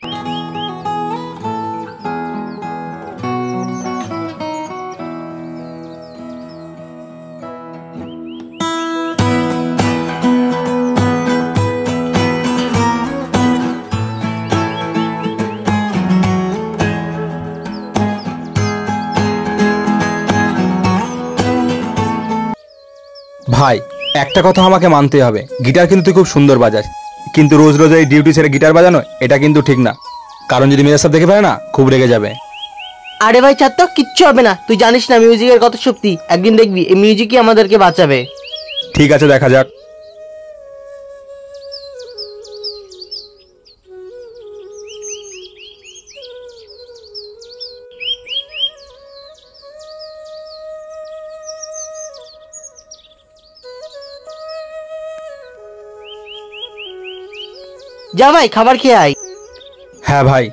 ভাই একটা কথা আমাকে মানতে হবে, গিটার কিন্তু তুই খুব সুন্দর বাজাস, কিন্তু রোজ রোজ এই ডিউটি ছেড়ে গিটার বাজানো এটা কিন্তু ঠিক না। কারণ যদি মেজাজ সাহেব দেখে ফেলে না, খুব রেগে যাবে। আরে ভাই ছাড় তো, কিচ্ছু হবে না। তুই জানিস না মিউজিকের কত শক্তি, একদিন দেখবি এই মিউজিকই আমাদেরকে বাঁচাবে। ঠিক আছে, দেখা যাক। যা ভাই খাবার খেয়ে আয়। হ্যাঁ ভাই।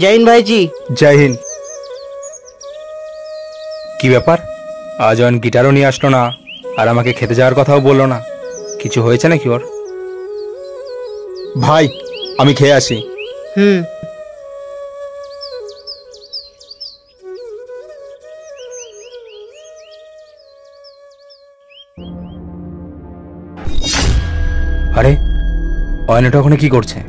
জয় হিন্দ ভাইজি। জয় হিন্দ। কি ব্যাপার, আজ অয়ন গিটারও নিয়ে আসলো না, আর আমাকে খেতে যাওয়ার কথাও বললো না। কিছু হয়েছে নাকি ওর? ভাই আমি খেয়ে আসি। আরে অয়ন এটা ওখানে কি করছে?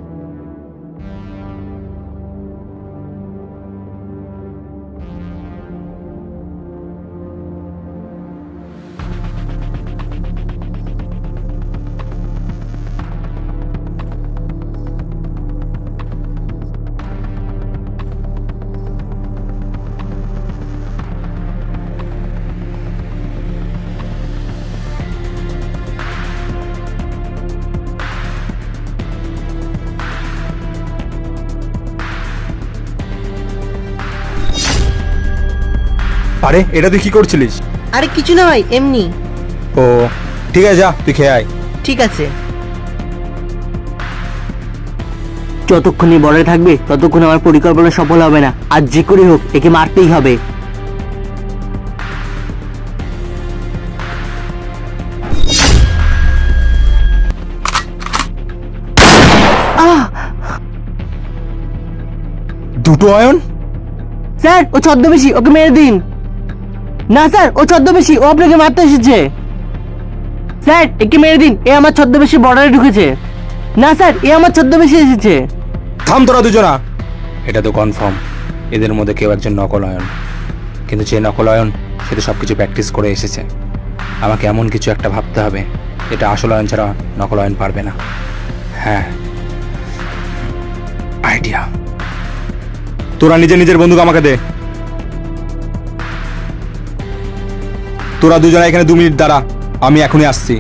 আরে এটা তুই কি করছিলিস? আরে কিছু না ভাই, এমনি। ও ঠিক আছে, যা তুই খেয়ে আয়। ঠিক আছে। যতক্ষণ বলে থাকবে ততক্ষণ আমার পরিকল্পনা সফল হবে না। আর যে করে হোক একে মারতেই হবে। দুটো অয়ন? স্যার ও ছদ্মবেশী, ওকে মেরে দিন। না স্যার ও ছদ্মবেশী, ও আপনাকে মারতে এসেছে। স্যার একে মেরে দিন, এ আমার ছদ্মবেশী বর্ডারে ঢুকেছে। না স্যার এ আমার ছদ্মবেশী এসেছে। থাম তোরা দুজনা। এটা তো কনফার্ম এদের মধ্যে কেউ একজন নকল অয়ন, কিন্তু যে নকল অয়ন সে তো সবকিছু প্র্যাকটিস করে এসেছে। আমাকে এমন কিছু একটা ভাবতে হবে এটা আসল অয়ন ছাড়া নকল অয়ন পারবে না। হ্যাঁ আইডিয়া। তোরা নিজের বন্দুক আমাকে দে। তোরা দুজনে এখানে 2 মিনিট দাঁড়া, আমি এখনই আসছি।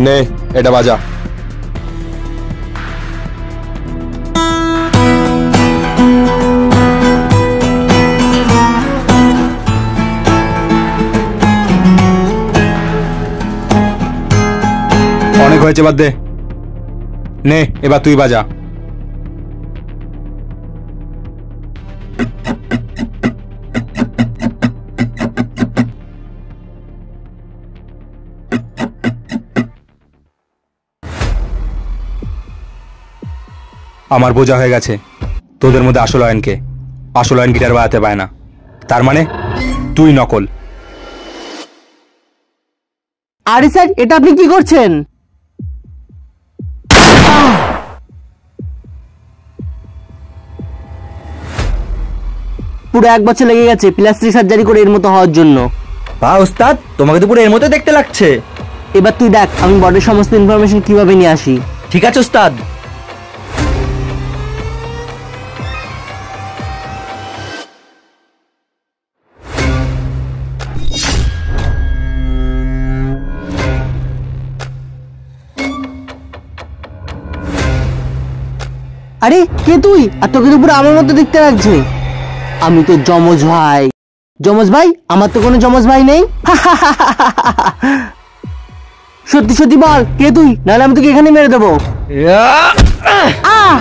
নে এটা বাজা। অনেক হয়েছে, বাদ দে। নে এবার তুই বাজা। আমার বোঝা হয়ে গেছে তোদের মধ্যে আসল অয়নকে। আসল অয়ন গিটার বাজাতে পায় না, তার মানে তুই নকল। আরে স্যার এটা আপনি কি করছেন? পুরো 1 বছর লেগে গেছে প্লাস্টিক সার্জারি করে এর মতো হওয়ার জন্য। বাহ ওস্তাদ, তোমাকে তো পুরো এর মতো দেখতে লাগছে। এবার তুই দেখ আমি বডির সমস্ত ইনফরমেশন কিভাবে নিয়ে আসি। ঠিক আছে ওস্তাদ। আরে কে তুই? আর তোকে তো পুরো আমার মতো দেখতে লাগছে। আমি তো যমজ ভাই। যমজ ভাই? আমার তো কোনো যমজ ভাই নেই। সত্যি সত্যি বল কে তুই, নাহলে আমি তোকে এখানে মেরে দেবো। আহ!